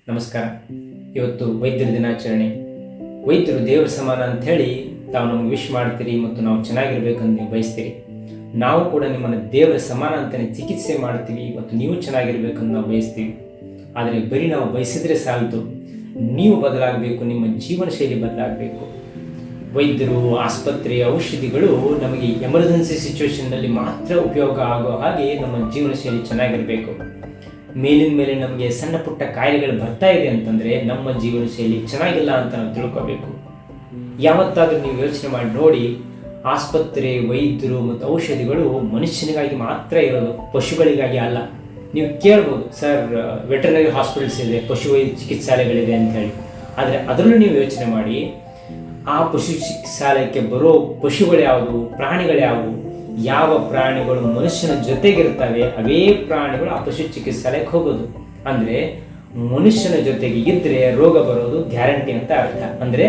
ನಮಸ್ಕಾರ. ಇವತ್ತು ವೈದ್ಯರ ದಿನಾಚರಣೆ. ವೈದ್ಯರು ದೇವರ ಸಮಾನ ಅಂತ ಹೇಳಿ ತಾವು ನಮ್ಗೆ ವಿಶ್ ಮಾಡ್ತೀರಿ ಮತ್ತು ನಾವು ಚೆನ್ನಾಗಿರ್ಬೇಕಂತ ನೀವು ಬಯಸ್ತೀರಿ. ನಾವು ಕೂಡ ನಿಮ್ಮನ್ನು ದೇವರ ಸಮಾನ ಅಂತಲೇ ಚಿಕಿತ್ಸೆ ಮಾಡ್ತೀವಿ ಮತ್ತು ನೀವು ಚೆನ್ನಾಗಿರ್ಬೇಕಂತ ನಾವು ಬಯಸ್ತೀವಿ. ಆದರೆ ಬರೀ ನಾವು ಬಯಸಿದ್ರೆ ಸಾಲದು, ನೀವು ಬದಲಾಗಬೇಕು, ನಿಮ್ಮ ಜೀವನ ಶೈಲಿ ಬದಲಾಗಬೇಕು. ವೈದ್ಯರು, ಆಸ್ಪತ್ರೆ, ಔಷಧಿಗಳು ನಮಗೆ ಎಮರ್ಜೆನ್ಸಿ ಸಿಚುವೇಶನ್ನಲ್ಲಿ ಮಾತ್ರ ಉಪಯೋಗ ಆಗೋ ಹಾಗೆ ನಮ್ಮ ಜೀವನ ಶೈಲಿ ಚೆನ್ನಾಗಿರಬೇಕು. ಮೇಲಿನ ಮೇಲೆ ನಮಗೆ ಸಣ್ಣ ಪುಟ್ಟ ಕಾಯಿಲೆಗಳು ಬರ್ತಾ ಇದೆ ಅಂತಂದರೆ ನಮ್ಮ ಜೀವನ ಶೈಲಿ ಚೆನ್ನಾಗಿಲ್ಲ ಅಂತ ನಾವು ತಿಳ್ಕೋಬೇಕು. ಯಾವತ್ತಾದರೂ ನೀವು ಯೋಚನೆ ಮಾಡಿ ನೋಡಿ, ಆಸ್ಪತ್ರೆ, ವೈದ್ಯರು ಮತ್ತು ಔಷಧಿಗಳು ಮನುಷ್ಯನಿಗಾಗಿ ಮಾತ್ರ ಇರೋದು, ಪಶುಗಳಿಗಾಗಿ ಅಲ್ಲ. ನೀವು ಕೇಳ್ಬೋದು, ಸರ್ ವೆಟರ್ನರಿ ಹಾಸ್ಪಿಟಲ್ಸ್ ಇದೆ, ಪಶು ಚಿಕಿತ್ಸಾಲಯಗಳಿದೆ ಅಂತ ಹೇಳಿ. ಆದರೆ ಅದರಲ್ಲೂ ನೀವು ಯೋಚನೆ ಮಾಡಿ, ಆ ಪಶು ಚಿಕಿತ್ಸಾಲಯಕ್ಕೆ ಬರೋ ಪಶುಗಳು ಯಾವುವು, ಪ್ರಾಣಿಗಳು ಯಾವುವು, ಯಾವ ಪ್ರಾಣಿಗಳು ಮನುಷ್ಯನ ಜೊತೆಗಿರ್ತವೆ ಅವೇ ಪ್ರಾಣಿಗಳು ಆ ಪಶು ಚಿಕಿತ್ಸಾಲಯಕ್ಕೆ ಹೋಗೋದು. ಅಂದರೆ ಮನುಷ್ಯನ ಜೊತೆಗೆ ಇದ್ದರೆ ರೋಗ ಬರೋದು ಗ್ಯಾರಂಟಿ ಅಂತ ಅರ್ಥ. ಅಂದರೆ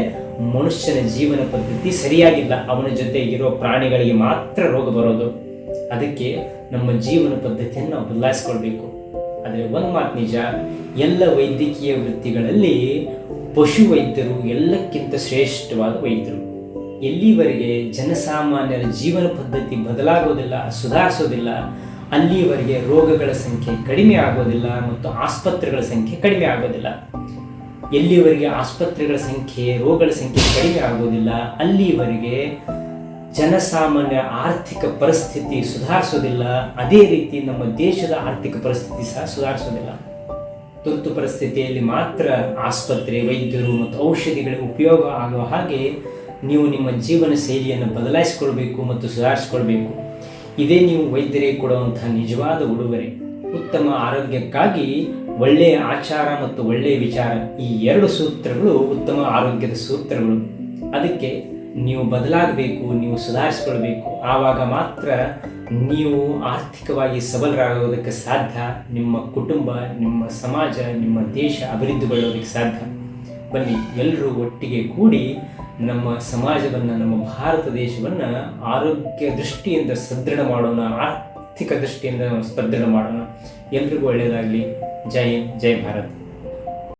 ಮನುಷ್ಯನ ಜೀವನ ಪದ್ಧತಿ ಸರಿಯಾಗಿಲ್ಲ, ಅವನ ಜೊತೆಗಿರೋ ಪ್ರಾಣಿಗಳಿಗೆ ಮಾತ್ರ ರೋಗ ಬರೋದು. ಅದಕ್ಕೆ ನಮ್ಮ ಜೀವನ ಪದ್ಧತಿಯನ್ನು ನಾವು ಬದಲಾಯಿಸ್ಕೊಳ್ಬೇಕು. ಆದರೆ ಒಂದು ಮಾತು ನಿಜ, ಎಲ್ಲ ವೈದ್ಯಕೀಯ ವೃತ್ತಿಗಳಲ್ಲಿ ಪಶು ವೈದ್ಯರು ಎಲ್ಲಕ್ಕಿಂತ ಶ್ರೇಷ್ಠವಾದ ವೈದ್ಯರು. ಎಲ್ಲಿವರೆಗೆ ಜನಸಾಮಾನ್ಯರ ಜೀವನ ಪದ್ಧತಿ ಬದಲಾಗೋದಿಲ್ಲ, ಸುಧಾರಿಸೋದಿಲ್ಲ, ಅಲ್ಲಿವರೆಗೆ ರೋಗಗಳ ಸಂಖ್ಯೆ ಕಡಿಮೆ ಆಗೋದಿಲ್ಲ ಮತ್ತು ಆಸ್ಪತ್ರೆಗಳ ಸಂಖ್ಯೆ ಕಡಿಮೆ ಆಗೋದಿಲ್ಲ. ಎಲ್ಲಿವರೆಗೆ ಆಸ್ಪತ್ರೆಗಳ ಸಂಖ್ಯೆ, ರೋಗಗಳ ಸಂಖ್ಯೆ ಕಡಿಮೆ ಆಗೋದಿಲ್ಲ, ಅಲ್ಲಿವರೆಗೆ ಜನಸಾಮಾನ್ಯ ಆರ್ಥಿಕ ಪರಿಸ್ಥಿತಿ ಸುಧಾರಿಸೋದಿಲ್ಲ. ಅದೇ ರೀತಿ ನಮ್ಮ ದೇಶದ ಆರ್ಥಿಕ ಪರಿಸ್ಥಿತಿ ಸಹ ಸುಧಾರಿಸೋದಿಲ್ಲ. ತುರ್ತು ಪರಿಸ್ಥಿತಿಯಲ್ಲಿ ಮಾತ್ರ ಆಸ್ಪತ್ರೆ, ವೈದ್ಯರು ಮತ್ತು ಔಷಧಿಗಳಿಗೆ ಉಪಯೋಗ ಆಗುವ ಹಾಗೆ ನೀವು ನಿಮ್ಮ ಜೀವನ ಶೈಲಿಯನ್ನು ಬದಲಾಯಿಸಿಕೊಳ್ಬೇಕು ಮತ್ತು ಸುಧಾರಿಸಿಕೊಳ್ಬೇಕು. ಇದೇ ನೀವು ವೈದ್ಯರಿಗೆ ಕೊಡುವಂತಹ ನಿಜವಾದ ಉಡುಗೊರೆ. ಉತ್ತಮ ಆರೋಗ್ಯಕ್ಕಾಗಿ ಒಳ್ಳೆಯ ಆಚಾರ ಮತ್ತು ಒಳ್ಳೆಯ ವಿಚಾರ, ಈ ಎರಡು ಸೂತ್ರಗಳು ಉತ್ತಮ ಆರೋಗ್ಯದ ಸೂತ್ರಗಳು. ಅದಕ್ಕೆ ನೀವು ಬದಲಾಗಬೇಕು, ನೀವು ಸುಧಾರಿಸಿಕೊಳ್ಬೇಕು. ಆವಾಗ ಮಾತ್ರ ನೀವು ಆರ್ಥಿಕವಾಗಿ ಸಬಲರಾಗೋದಕ್ಕೆ ಸಾಧ್ಯ. ನಿಮ್ಮ ಕುಟುಂಬ, ನಿಮ್ಮ ಸಮಾಜ, ನಿಮ್ಮ ದೇಶ ಅಭಿವೃದ್ಧಿಗೊಳ್ಳೋದಕ್ಕೆ ಸಾಧ್ಯ. ಬನ್ನಿ, ಎಲ್ಲರೂ ಒಟ್ಟಿಗೆ ಕೂಡಿ ನಮ್ಮ ಸಮಾಜವನ್ನು, ನಮ್ಮ ಭಾರತ ದೇಶವನ್ನು ಆರೋಗ್ಯ ದೃಷ್ಟಿಯಿಂದ ಸದೃಢ ಮಾಡೋಣ, ಆರ್ಥಿಕ ದೃಷ್ಟಿಯಿಂದ ಸದೃಢ ಮಾಡೋಣ. ಎಲ್ರಿಗೂ ಒಳ್ಳೆಯದಾಗಲಿ. ಜೈ ಹಿಂದ್, ಜೈ ಭಾರತ್.